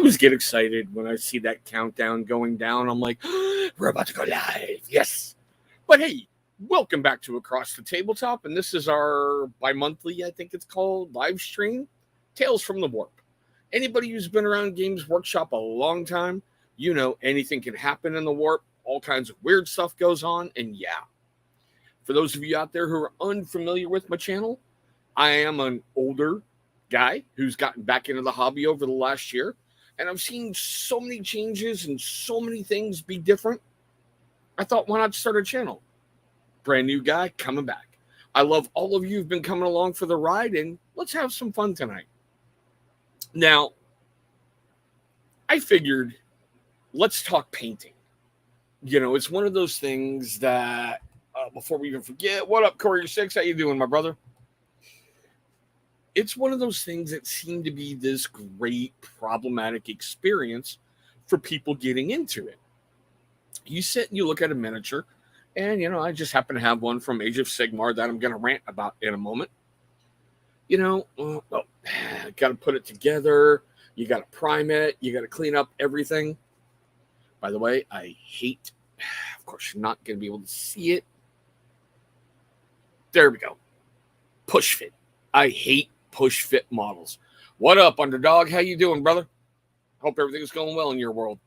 always get excited when I see that countdown going down. I'm like, we're about to go live. Yes. But hey, welcome back to Across the Tabletop. And this is our bi-monthly, I think it's called, live stream, Tales from the Warp. Anybody who's been around Games Workshop a long time, you know anything can happen in the Warp. All kinds of weird stuff goes on. And yeah, for those of you out there who are unfamiliar with my channel, I am an older guy who's gotten back into the hobby over the last year, and I've seen so many changes and so many things be different. I thought, why not start a channel? Brand new guy coming back. I love all of you who've been coming along for the ride, and let's have some fun tonight. Now, I figured, let's talk painting. You know, it's one of those things that, before we even forget, what up, Courier 6? How you doing, my brother? It's one of those things that seem to be this great problematic experience for people getting into it. You sit and you look at a miniature, and, you know, I just happen to have one from Age of Sigmar that I'm going to rant about in a moment. You know, got to put it together. You got to prime it. You got to clean up everything. By the way, I hate, of course, you're not going to be able to see it. There we go. Push fit. I hate push fit models. What up, Underdog? How you doing, brother? Hope everything's going well in your world.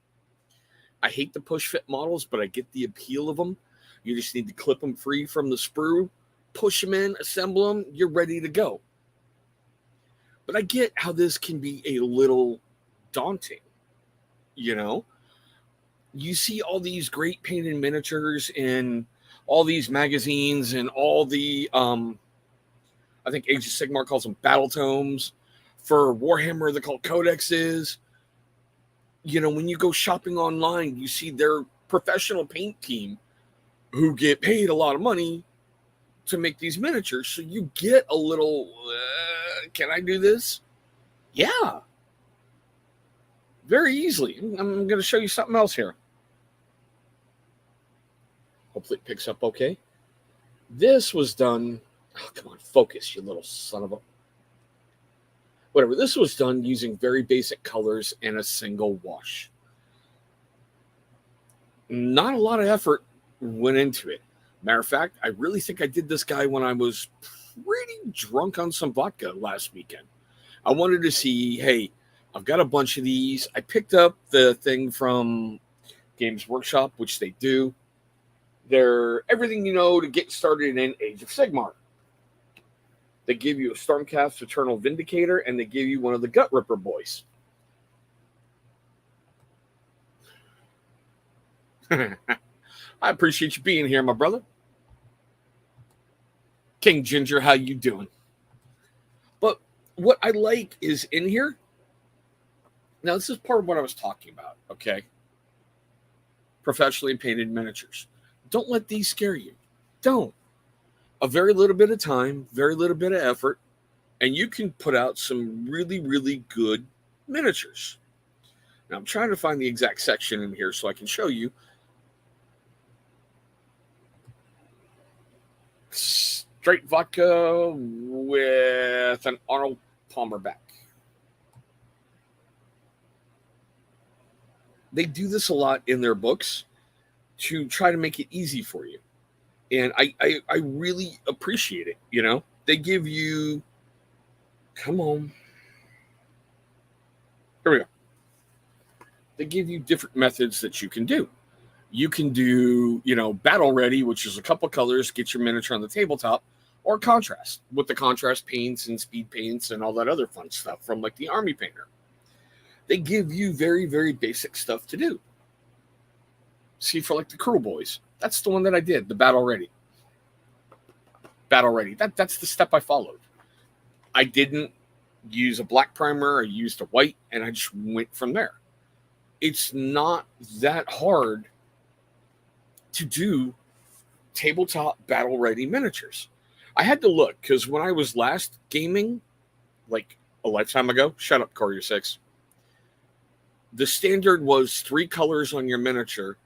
I hate the push fit models, but I get the appeal of them. You just need to clip them free from the sprue, push them in, assemble them, you're ready to go. But I get how this can be a little daunting. You know, you see all these great painted miniatures in all these magazines and all the I think Age of Sigmar calls them battle tomes. For Warhammer, they're called codexes. You know, when you go shopping online, you see their professional paint team who get paid a lot of money to make these miniatures. So you get a little, can I do this? Yeah. Very easily. I'm going to show you something else here. Hopefully it picks up okay. This was done... Oh, come on, focus, you little son of a... Whatever. This was done using very basic colors and a single wash. Not a lot of effort went into it. Matter of fact, I really think I did this guy when I was pretty drunk on some vodka last weekend. I wanted to see, hey, I've got a bunch of these. I picked up the thing from Games Workshop, which they do. They're everything you know to get started in Age of Sigmar. They give you a Stormcast Eternal Vindicator, and they give you one of the Gut Ripper boys. I appreciate you being here, my brother. King Ginger, how you doing? But what I like is in here. Now, this is part of what I was talking about, okay? Professionally painted miniatures. Don't let these scare you. Don't. A very little bit of time, very little bit of effort, and you can put out some really, really good miniatures. Now, I'm trying to find the exact section in here so I can show you. Straight vodka with an Arnold Palmer back. They do this a lot in their books to try to make it easy for you. And I really appreciate it, you know. They give you, come on. Here we go. They give you different methods that you can do. You can do, you know, battle ready, which is a couple colors, get your miniature on the tabletop, or contrast with the contrast paints and speed paints and all that other fun stuff from like the Army Painter. They give you very, very basic stuff to do. See, for like the Crew Boys, that's the one that I did, the battle ready. Battle ready. That's the step I followed. I didn't use a black primer. I used a white, and I just went from there. It's not that hard to do tabletop battle ready miniatures. I had to look because when I was last gaming, like a lifetime ago, shut up, Courier 6. The standard was 3 colors on your miniature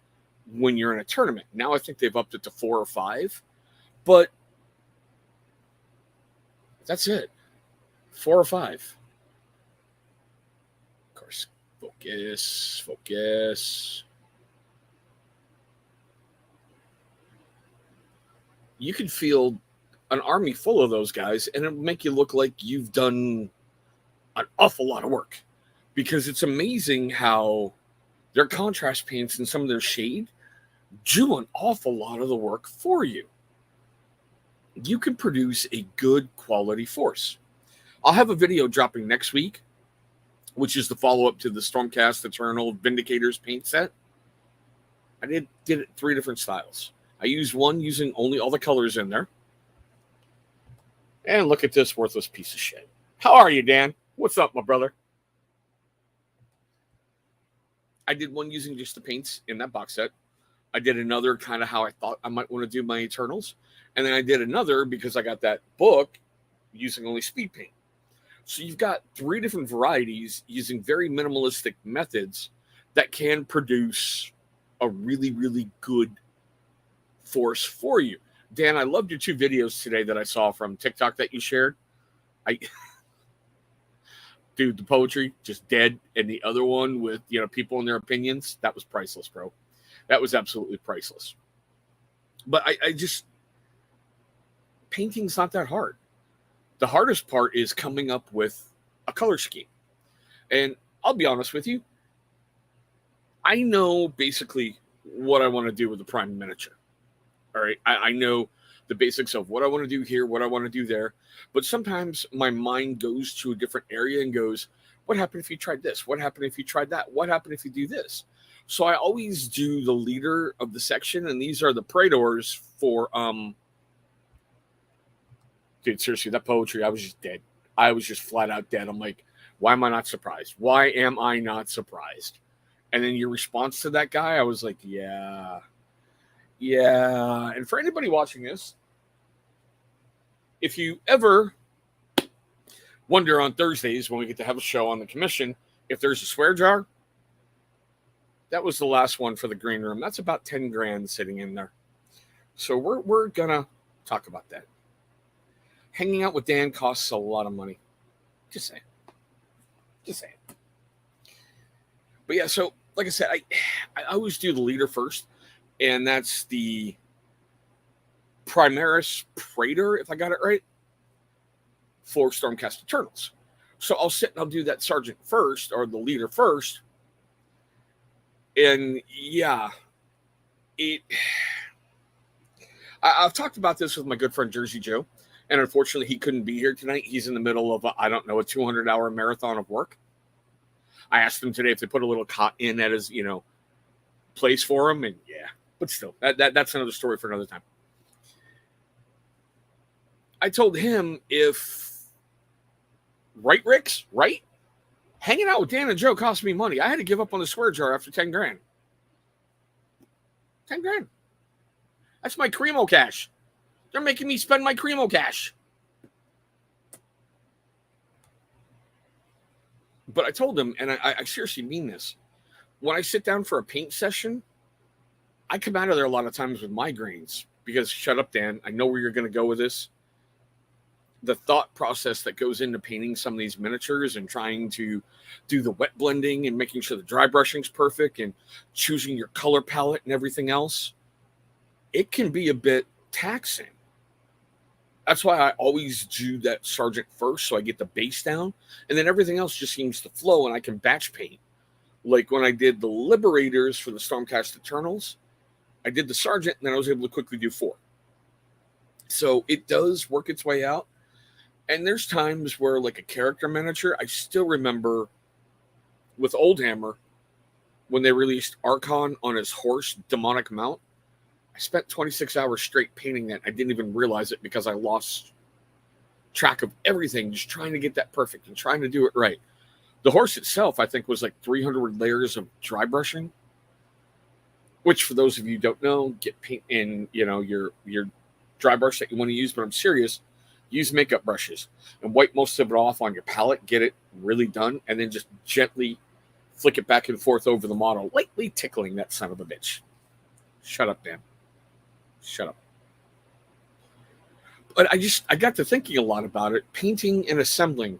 when you're in a tournament. Now I think they've upped it to 4 or 5, but that's it. 4 or 5. Of course, Focus, focus. You can field an army full of those guys, and it'll make you look like you've done an awful lot of work. Because it's amazing how their contrast paints and some of their shade do an awful lot of the work for you. You can produce a good quality force. I'll have a video dropping next week, which is the follow-up to the Stormcast Eternal Vindicators paint set. I did it 3 different styles. I used one using only all the colors in there. And look at this worthless piece of shit. How are you, Dan? What's up, my brother? I did one using just the paints in that box set. I did another kind of how I thought I might want to do my Eternals. And then I did another because I got that book using only speed paint. So you've got 3 different varieties using very minimalistic methods that can produce a really, really good force for you. Dan, I loved your 2 videos today that I saw from TikTok that you shared. Dude, the poetry just dead, and the other one with people and their opinions, that was priceless, bro. That was absolutely priceless. But I just painting's not that hard. The hardest part is coming up with a color scheme. And I'll be honest with you, I know basically what I want to do with the prime miniature. All right, I know the basics of what I want to do here, what I want to do there. But sometimes my mind goes to a different area and goes, what happened if you tried this? What happened if you tried that? What happened if you do this? So I always do the leader of the section, and these are the Praetors for, dude, seriously, that poetry, I was just dead. I was just flat out dead. I'm like, why am I not surprised? Why am I not surprised? And then your response to that guy, I was like, yeah. And for anybody watching this, if you ever wonder on Thursdays when we get to have a show on the commission, if there's a swear jar, that was the last one for the green room. That's about 10 grand sitting in there. So we're going to talk about that. Hanging out with Dan costs a lot of money. Just saying. But yeah, so like I said, I always do the leader first, and that's the Primaris Praetor, if I got it right, for Stormcast Eternals. So I'll sit and I'll do that sergeant first, or the leader first. And yeah, I've talked about this with my good friend Jersey Joe, and unfortunately he couldn't be here tonight. He's in the middle of a 200-hour marathon of work. I asked him today if they put a little cot in at his, place for him, and yeah, but still, that's another story for another time. I told him right, Ricks, right? Hanging out with Dan and Joe cost me money. I had to give up on the swear jar after 10 grand. 10 grand. That's my Cremo cash. They're making me spend my Cremo cash. But I told him, and I seriously mean this, when I sit down for a paint session, I come out of there a lot of times with migraines because, shut up, Dan, I know where you're going to go with this. The thought process that goes into painting some of these miniatures and trying to do the wet blending and making sure the dry brushing's perfect and choosing your color palette and everything else, it can be a bit taxing. That's why I always do that sergeant first, so I get the base down, and then everything else just seems to flow, and I can batch paint. Like when I did the Liberators for the Stormcast Eternals, I did the sergeant, and then I was able to quickly do 4. So it does work its way out. And there's times where, like a character miniature, I still remember with Oldhammer, when they released Archon on his horse, demonic mount, I spent 26 hours straight painting that. I didn't even realize it because I lost track of everything, just trying to get that perfect and trying to do it right. The horse itself, I think, was like 300 layers of dry brushing, which, for those of you who don't know, get paint in, your dry brush that you want to use, but I'm serious. Use makeup brushes and wipe most of it off on your palette, get it really done, and then just gently flick it back and forth over the model, lightly tickling that son of a bitch. Shut up, Dan. Shut up. But I got to thinking a lot about it. Painting and assembling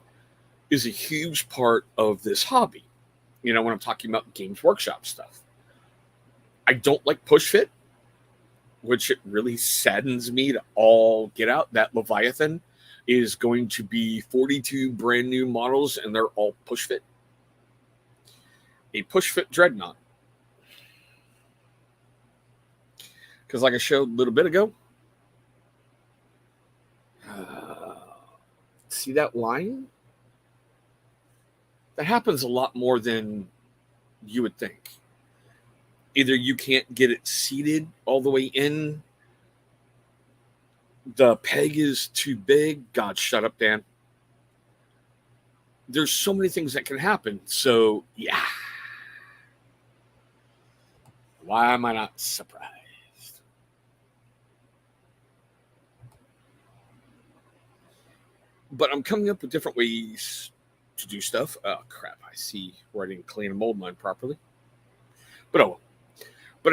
is a huge part of this hobby. when I'm talking about Games Workshop stuff. I don't like push fit, which it really saddens me to all get out. That Leviathan is going to be 42 brand new models, and they're all push fit. A push fit dreadnought. Because like I showed a little bit ago, see that line? That happens a lot more than you would think. Either you can't get it seated all the way in, the peg is too big. God, shut up, Dan. There's so many things that can happen. So, yeah. Why am I not surprised? But I'm coming up with different ways to do stuff. Oh, crap. I see where I didn't clean a mold mine properly. But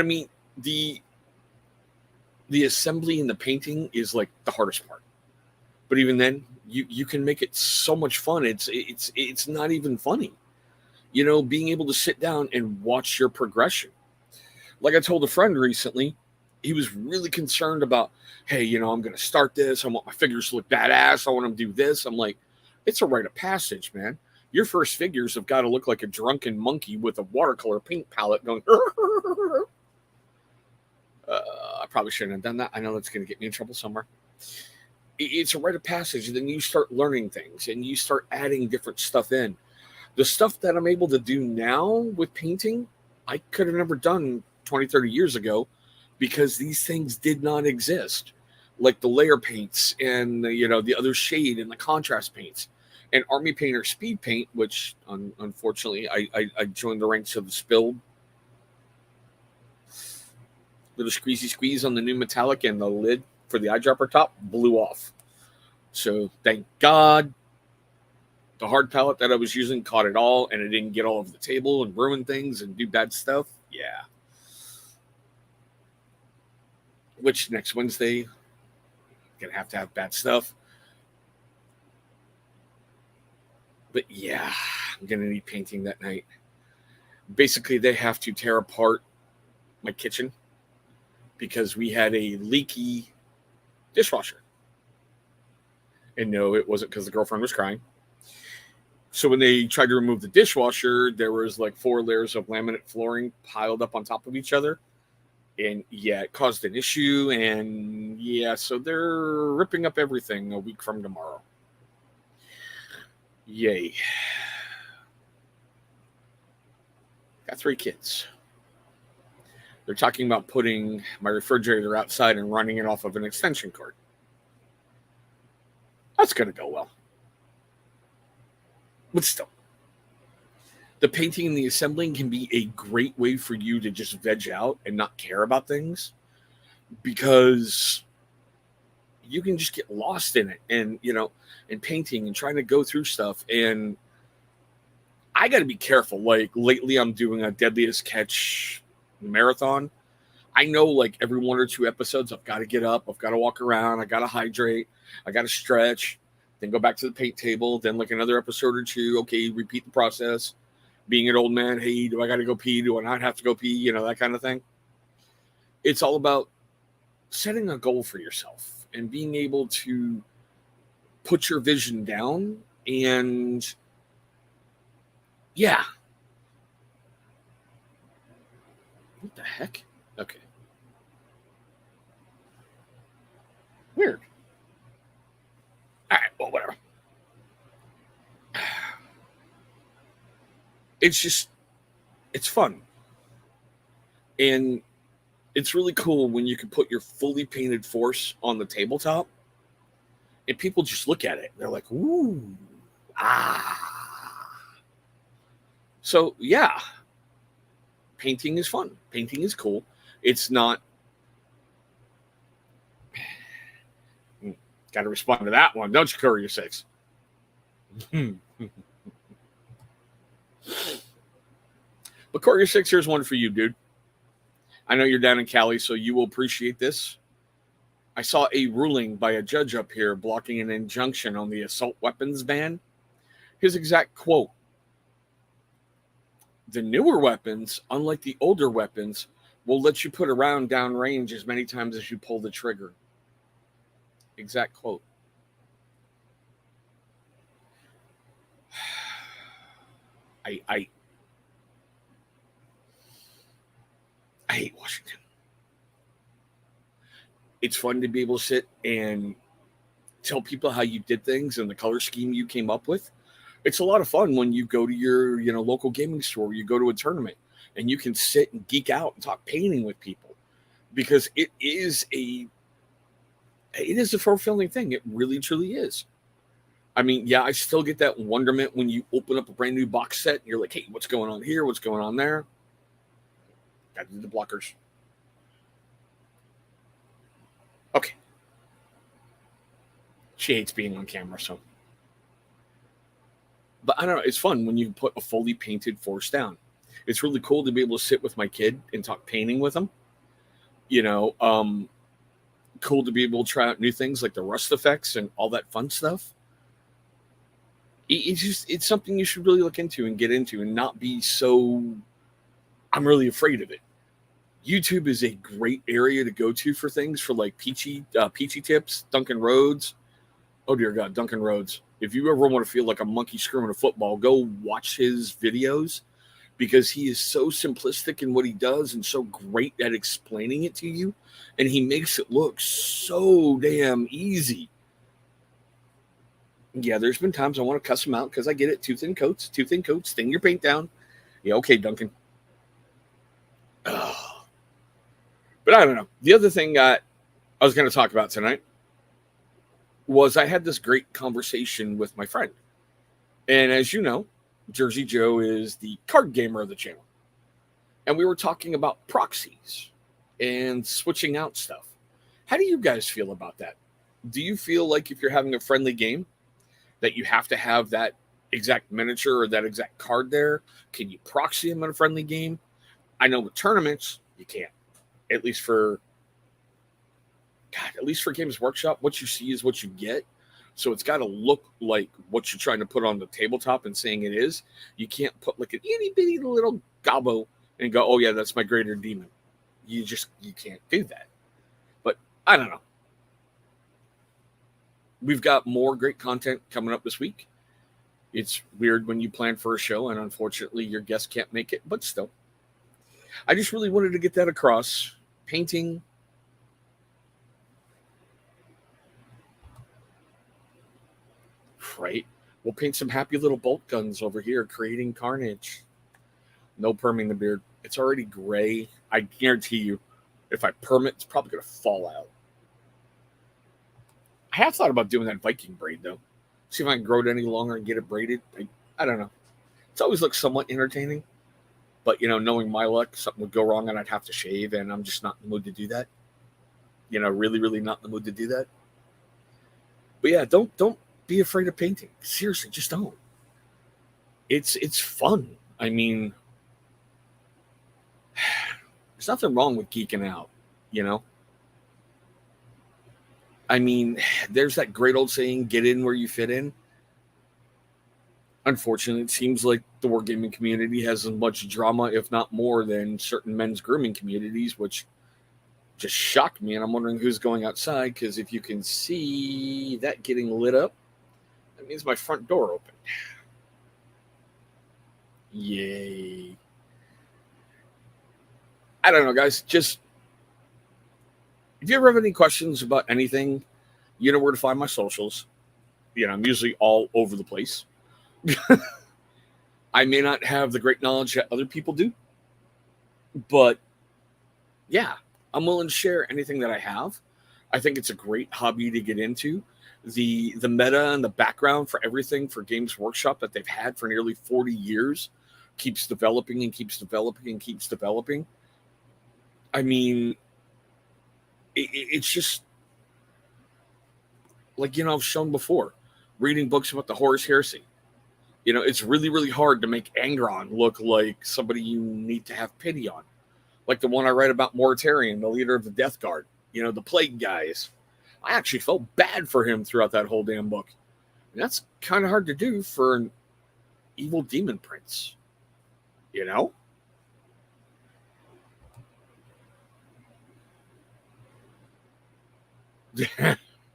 I mean, the assembly and the painting is like the hardest part. But even then, you can make it so much fun. It's not even funny. Being able to sit down and watch your progression. Like I told a friend recently, he was really concerned about, hey, I'm going to start this. I want my figures to look badass. I want them to do this. I'm like, it's a rite of passage, man. Your first figures have got to look like a drunken monkey with a watercolor paint palette going, I probably shouldn't have done that. I know that's going to get me in trouble somewhere. It's a rite of passage. And then you start learning things and you start adding different stuff in. The stuff that I'm able to do now with painting, I could have never done 20, 30 years ago because these things did not exist. Like the layer paints and the other shade and the contrast paints. And Army Painter Speed Paint, which unfortunately I joined the ranks of the spilled. Little squeezy squeeze on the new metallic, and the lid for the eyedropper top blew off. So thank God the hard palette that I was using caught it all, and it didn't get all over the table and ruin things and do bad stuff. Yeah. Which next Wednesday, gonna have to have bad stuff. But yeah, I'm gonna need painting that night. Basically, they have to tear apart my kitchen because we had a leaky dishwasher. And no, it wasn't because the girlfriend was crying. So when they tried to remove the dishwasher, there was like 4 layers of laminate flooring piled up on top of each other. And yeah, it caused an issue. And yeah, so they're ripping up everything a week from tomorrow. Yay. Got 3 kids. They're talking about putting my refrigerator outside and running it off of an extension cord. That's going to go well. But still, the painting and the assembling can be a great way for you to just veg out and not care about things because you can just get lost in it and, and painting and trying to go through stuff. And I got to be careful. Like lately I'm doing a Deadliest Catch marathon. I know like every 1 or 2 episodes, I've got to get up. I've got to walk around. I got to hydrate. I got to stretch. Then go back to the paint table. Then like another episode or 2. Okay, repeat the process. Being an old man, hey, do I got to go pee? Do I not have to go pee? That kind of thing. It's all about setting a goal for yourself and being able to put your vision down and yeah. What the heck? Okay. Weird. All right, well, whatever. It's fun. And it's really cool when you can put your fully painted force on the tabletop and people just look at it. They're like, ooh, ah. So, yeah, painting is fun. Painting is cool. It's not. Got to respond to that one, don't you, Courier 6? But Courier 6, here's one for you, dude. I know you're down in Cali, so you will appreciate this. I saw a ruling by a judge up here blocking an injunction on the assault weapons ban. His exact quote: The newer weapons, unlike the older weapons, will let you put a round downrange as many times as you pull the trigger. Exact quote. I hate Washington. It's fun to be able to sit and tell people how you did things and the color scheme you came up with. It's a lot of fun when you go to your local gaming store, you go to a tournament, and you can sit and geek out and talk painting with people, because it is a fulfilling thing. It really truly is. I mean, yeah, I still get that wonderment when you open up a brand new box set and you're like, hey, what's going on here? What's going on there? Gotta do the blockers. Okay. She hates being on camera, so. But I don't know. It's fun when you put a fully painted force down. It's really cool to be able to sit with my kid and talk painting with him. You know, cool to be able to try out new things like the rust effects and all that fun stuff. It's something you should really look into and get into, and not be so, I'm really afraid of it. YouTube is a great area to go to for things, for like peachy tips, Duncan Rhodes. Oh dear God, Duncan Rhodes. If you ever want to feel like a monkey screwing a football, go watch his videos, because he is so simplistic in what he does and so great at explaining it to you, and he makes it look so damn easy. Yeah, there's been times I want to cuss him out because I get it. Too thin coats, thin your paint down. Yeah, okay, Duncan. Ugh. But I don't know. The other thing I was going to talk about tonight was, I had this great conversation with my friend. And as you know, Jersey Joe is the card gamer of the channel. And we were talking about proxies and switching out stuff. How do you guys feel about that? Do you feel like if you're having a friendly game that you have to have that exact miniature or that exact card there? Can you proxy them in a friendly game? I know with tournaments, you can't. At least for Games Workshop, what you see is what you get. So it's got to look like what you're trying to put on the tabletop and saying it is. You can't put like an itty bitty little gobbo and go, oh yeah, that's my greater demon. You can't do that. But I don't know. We've got more great content coming up this week. It's weird when you plan for a show and unfortunately your guest can't make it, but still. I just really wanted to get that across. Painting. Right? We'll paint some happy little bolt guns over here, creating carnage. No perming the beard. It's already gray. I guarantee you, if I perm it, it's probably going to fall out. I have thought about doing that Viking braid, though. See if I can grow it any longer and get it braided. I don't know. It's always looked somewhat entertaining. But, knowing my luck, something would go wrong and I'd have to shave, and I'm just not in the mood to do that. Really, really not in the mood to do that. But yeah, don't be afraid of painting. Seriously, just don't. It's fun. I mean, there's nothing wrong with geeking out, I mean, there's that great old saying, get in where you fit in. Unfortunately, it seems like the wargaming community has as much drama, if not more, than certain men's grooming communities, which just shocked me. And I'm wondering who's going outside, because if you can see that getting lit up, that means my front door opened. Yay. I don't know, guys. Just, if you ever have any questions about anything, you know where to find my socials. I'm usually all over the place. I may not have the great knowledge that other people do, but yeah, I'm willing to share anything that I have. I think it's a great hobby to get into. The meta and the background for everything for Games Workshop that they've had for nearly 40 years keeps developing and keeps developing and keeps developing. I mean, it's just like, I've shown before, reading books about the Horus Heresy. It's really, really hard to make Angron look like somebody you need to have pity on. Like the one I read about Moritarian, the leader of the Death Guard, the plague guys. I actually felt bad for him throughout that whole damn book. And that's kind of hard to do for an evil demon prince. You know?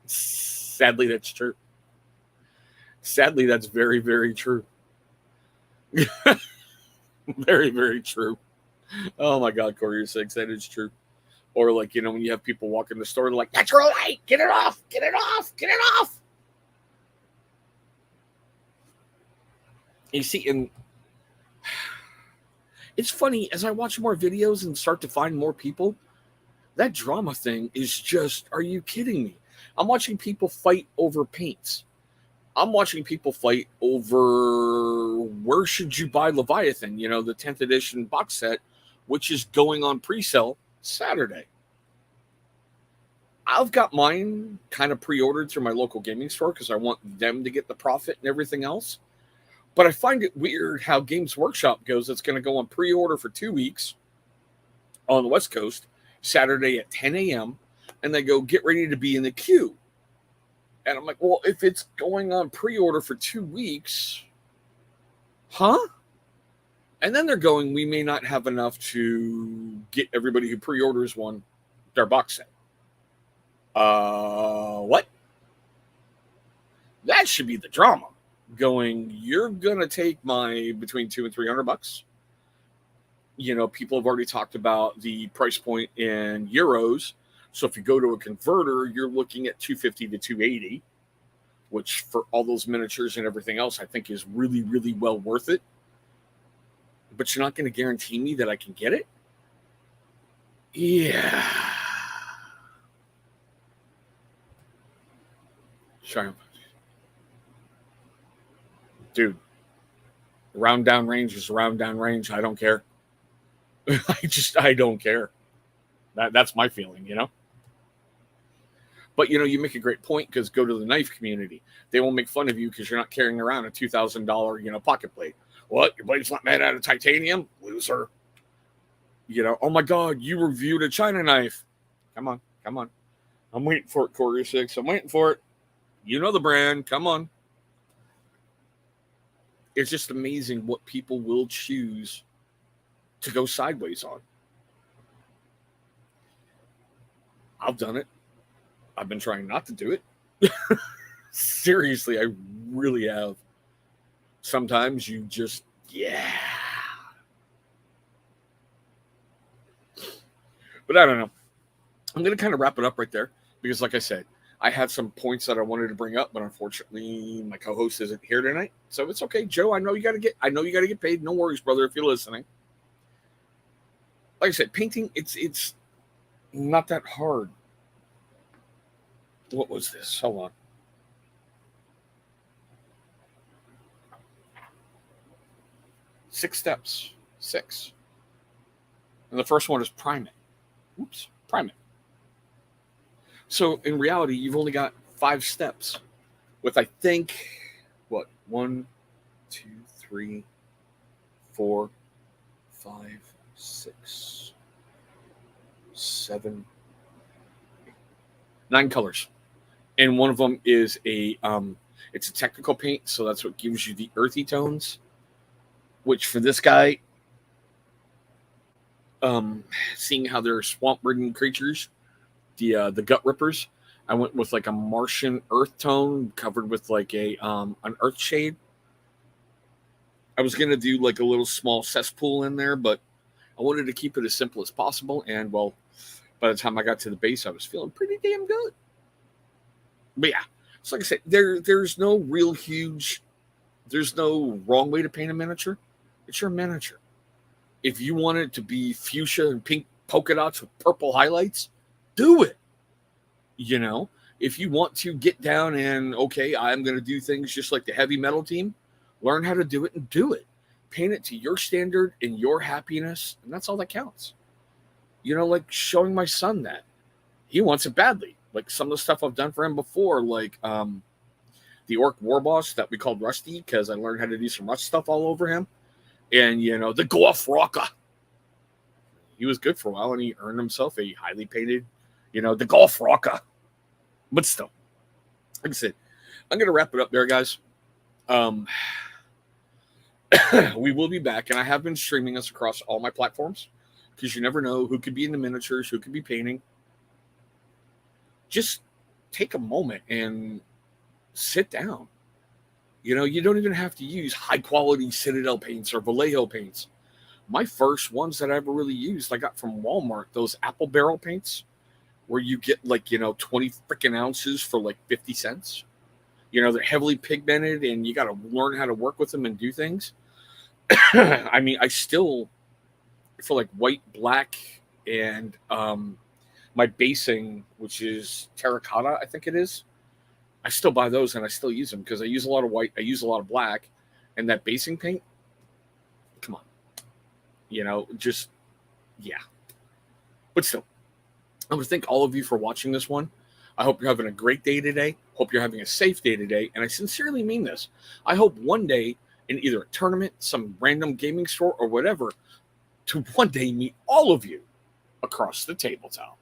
Sadly, that's true. Sadly, that's very, very true. Very, very true. Oh my God, Corey, you're 6. That is true. Or like, when you have people walk in the store, like, natural light, get it off, get it off, get it off. You see, and it's funny, as I watch more videos and start to find more people, that drama thing is just, are you kidding me? I'm watching people fight over paints. I'm watching people fight over where should you buy Leviathan, the 10th edition box set, which is going on pre-sale Saturday. I've got mine kind of pre-ordered through my local gaming store because I want them to get the profit and everything else. But I find it weird how Games Workshop goes. It's going to go on pre-order for 2 weeks on the West Coast, Saturday at 10 a.m., and they go, get ready to be in the queue. And I'm like, well, if it's going on pre-order for 2 weeks, huh? And then they're going, we may not have enough to get everybody who pre-orders one their box set. What? That should be the drama. Going, you're gonna take my between $200 and $300. People have already talked about the price point in euros. So if you go to a converter, you're looking at $250 to $280, which for all those miniatures and everything else, I think is really, really well worth it. But you're not going to guarantee me that I can get it? Yeah. Sure. Dude, round down range is round down range. I don't care. I don't care. That's my feeling, But, you make a great point because go to the knife community. They won't make fun of you because you're not carrying around a $2,000, pocket blade. What? Your blade's not made out of titanium? Loser. Oh my God, you reviewed a China knife. Come on. I'm waiting for it, Corey 6. I'm waiting for it. You know the brand. Come on. It's just amazing what people will choose to go sideways on. I've done it. I've been trying not to do it. Seriously, I really have. Sometimes you just, yeah. But I don't know. I'm going to kind of wrap it up right there because, like I said, I had some points that I wanted to bring up, but unfortunately, my co-host isn't here tonight, so it's okay, Joe. I know you got to get paid. No worries, brother, if you're listening. Like I said, painting, it's not that hard. What was this? Hold on. Six steps. 6. And the first one is prime it. Oops, prime it. So in reality, you've only got 5 steps with, I think, 1, 2, 3, 4, 5, 6, 7, 9 colors. And one of them is it's a technical paint, so that's what gives you the earthy tones, which for this guy, seeing how they're swamp-ridden creatures, the gut rippers, I went with like a Martian earth tone covered with like an earth shade. I was gonna do like a little small cesspool in there, but I wanted to keep it as simple as possible. And well, by the time I got to the base, I was feeling pretty damn good. But yeah, so like I said, there's no wrong way to paint a miniature. It's your miniature. If you want it to be fuchsia and pink polka dots with purple highlights, do it. If you want to get down and, okay, I'm going to do things just like the heavy metal team, learn how to do it and do it. Paint it to your standard and your happiness, and that's all that counts. Like showing my son that. He wants it badly. Like some of the stuff I've done for him before, like the Orc War Boss that we called Rusty, because I learned how to do some Rust stuff all over him. And, the Golf Rocker. He was good for a while, and he earned himself a highly painted, the Golf Rocker. But still, like I said, I'm going to wrap it up there, guys. we will be back, and I have been streaming us across all my platforms because you never know who could be in the miniatures, who could be painting. Just take a moment and sit down. You know, you don't even have to use high quality Citadel paints or Vallejo paints. My first ones that I ever really used, I got from Walmart, those apple barrel paints where you get like, 20 freaking ounces for like 50 cents. You know, they're heavily pigmented and you got to learn how to work with them and do things. I mean, I still feel like white, black, and my basing, which is terracotta, I think it is. I still buy those and I still use them because I use a lot of white, I use a lot of black, and that basing paint. Come on, just yeah. But still, I want to thank all of you for watching this one. I hope you're having a great day today. Hope you're having a safe day today, and I sincerely mean this. I hope one day in either a tournament, some random gaming store, or whatever, to one day meet all of you across the tabletop.